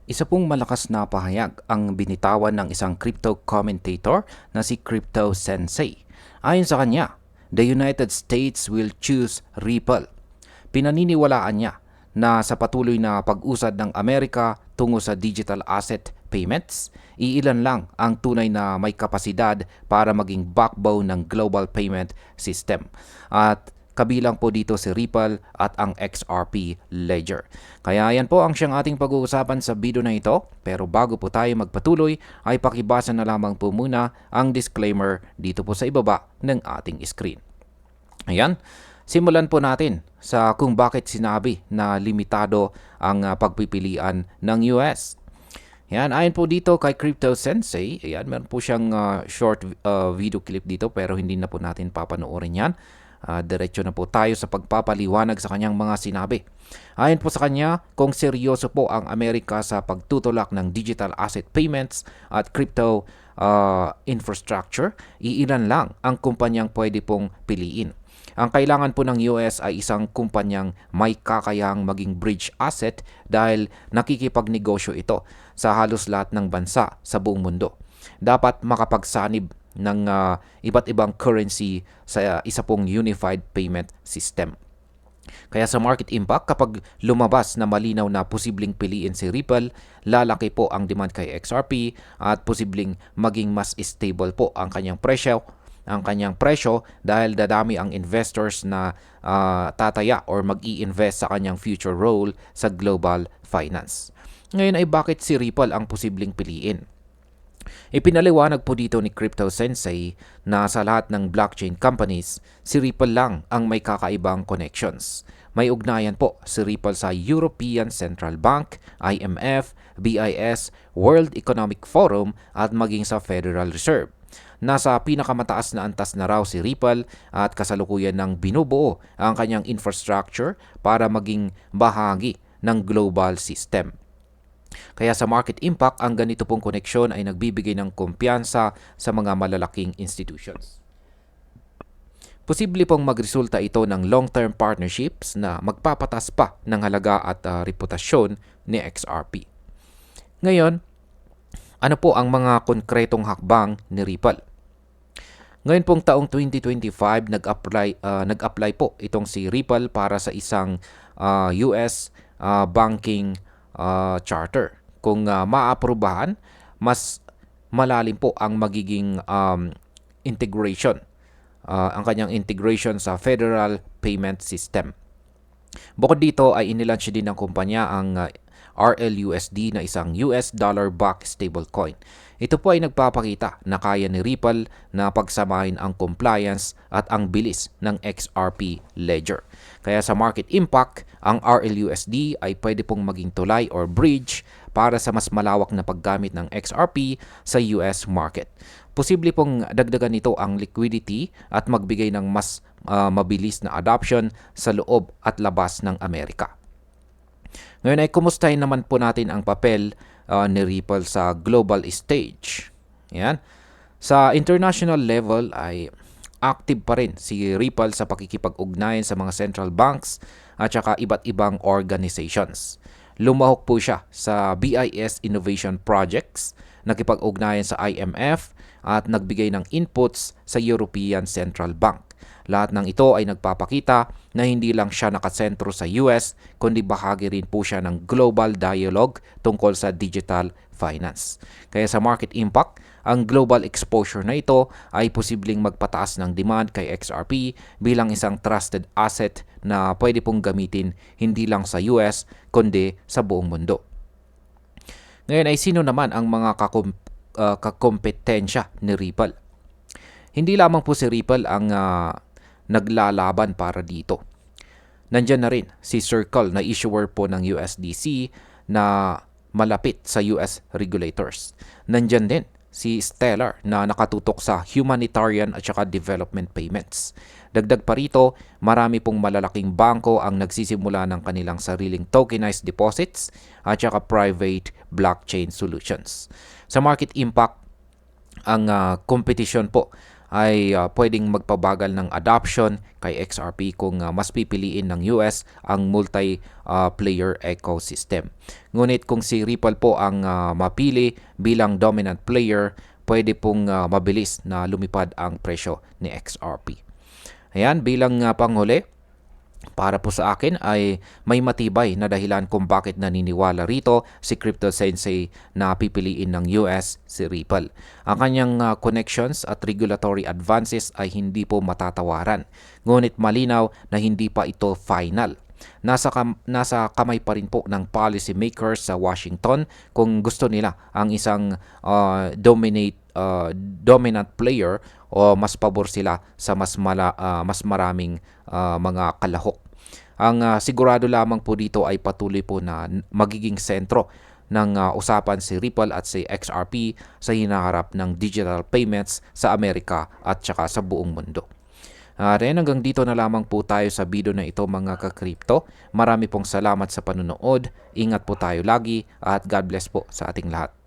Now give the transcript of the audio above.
Isa pong malakas na pahayag ang binitawan ng isang crypto commentator na si Crypto Sensei. Ayon sa kanya, the United States will choose Ripple. Pinaniniwalaan niya na sa patuloy na pag-usad ng Amerika tungo sa digital asset payments, iilan lang ang tunay na may kapasidad para maging backbone ng global payment system. At kabilang po dito si Ripple at ang XRP Ledger. Kaya yan po ang siyang ating pag-uusapan sa video na ito. Pero bago po tayo magpatuloy ay pakibasa na lamang po muna ang disclaimer dito po sa ibaba ng ating screen. Ayan, simulan po natin sa kung bakit sinabi na limitado ang pagpipilian ng US. Yan, ayon po dito kay Crypto Sensei, ayan, meron po siyang short video clip dito pero hindi na po natin papanoorin yan. Diretso na po tayo sa pagpapaliwanag sa kanyang mga sinabi. Ayon po sa kanya, kung seryoso po ang Amerika sa pagtutulak ng digital asset payments at crypto infrastructure, iilan lang ang kumpanyang pwede pong piliin. Ang kailangan po ng US ay isang kumpanyang may kakayahang maging bridge asset dahil nakikipagnegosyo ito sa halos lahat ng bansa sa buong mundo. Dapat makapagsanib ng iba't ibang currency sa isa pong unified payment system. Kaya sa market impact, kapag lumabas na malinaw na posibleng piliin si Ripple, lalaki po ang demand kay XRP at posibleng maging mas stable po ang kanyang presyo dahil dadami ang investors na tataya or mag-i-invest sa kanyang future role sa global finance. Ngayon ay bakit si Ripple ang posibleng piliin? Ipinaliwanag po dito ni Crypto Sensei na sa lahat ng blockchain companies, si Ripple lang ang may kakaibang connections. May ugnayan po si Ripple sa European Central Bank, IMF, BIS, World Economic Forum at maging sa Federal Reserve. Nasa pinakamataas na antas na raw si Ripple at kasalukuyan ng binubuo ang kanyang infrastructure para maging bahagi ng global system. Kaya sa market impact, ang ganito pong koneksyon ay nagbibigay ng kumpiyansa sa mga malalaking institutions. Posible pong magresulta ito ng long-term partnerships na magpapatas pa ng halaga at reputasyon ni XRP. Ngayon, ano po ang mga konkretong hakbang ni Ripple? Ngayon pong taong 2025, nag-apply po itong si Ripple para sa isang US banking charter. Kung maaprubahan, mas malalim po ang magiging integration, ang kanyang integration sa Federal Payment System. Bukod dito ay inilaunch din ng kumpanya ang RLUSD na isang US dollar-backed stablecoin. Ito po ay nagpapakita na kaya ni Ripple na pagsamahin ang compliance at ang bilis ng XRP Ledger. Kaya sa market impact, ang RLUSD ay pwede pong maging tulay or bridge para sa mas malawak na paggamit ng XRP sa US market. Posible pong dagdagan nito ang liquidity at magbigay ng mas mabilis na adoption sa loob at labas ng Amerika. Ngayon ay kumustahin naman po natin ang papel ni Ripple sa global stage. Yan. Sa international level ay active pa rin si Ripple sa pakikipag-ugnayan sa mga central banks at saka iba't ibang organizations. Lumahok po siya sa BIS Innovation Projects, nakipag-ugnayan sa IMF at nagbigay ng inputs sa European Central Bank. Lahat ng ito ay nagpapakita na hindi lang siya nakasentro sa US, kundi bahagi rin po siya ng global dialogue tungkol sa digital finance. Kaya sa market impact, ang global exposure na ito ay posibleng magpataas ng demand kay XRP bilang isang trusted asset na pwede pong gamitin hindi lang sa US, kundi sa buong mundo. Ngayon ay sino naman ang mga kakompetensya ni Ripple? Hindi lamang po si Ripple ang naglalaban para dito. Nandyan na rin si Circle na issuer po ng USDC na malapit sa US regulators. Nandyan din si Stellar na nakatutok sa humanitarian at saka development payments. Dagdag pa rito, marami pong malalaking bangko ang nagsisimula ng kanilang sariling tokenized deposits at saka private blockchain solutions. Sa market impact, ang competition po ay pwedeng magpabagal ng adoption kay XRP kung mas pipiliin ng US ang multi-player ecosystem. Ngunit kung si Ripple po ang mapili bilang dominant player, pwede pong mabilis na lumipad ang presyo ni XRP. Ayan, bilang panghuli, para po sa akin ay may matibay na dahilan kung bakit naniniwala rito si Crypto Sensei na pipiliin ng US si Ripple. Ang kanyang connections at regulatory advances ay hindi po matatawaran. Ngunit malinaw na hindi pa ito final. Nasa kamay pa rin po ng policy makers sa Washington kung gusto nila ang isang dominant player o mas pabor sila sa mas maraming mga kalahok. Ang sigurado lamang po dito ay patuloy po na magiging sentro ng usapan si Ripple at si XRP sa hinaharap ng digital payments sa Amerika at saka sa buong mundo. Ren, hanggang dito na lamang po tayo sa video na ito mga ka-crypto. Marami pong salamat sa panunood. Ingat po tayo lagi at God bless po sa ating lahat.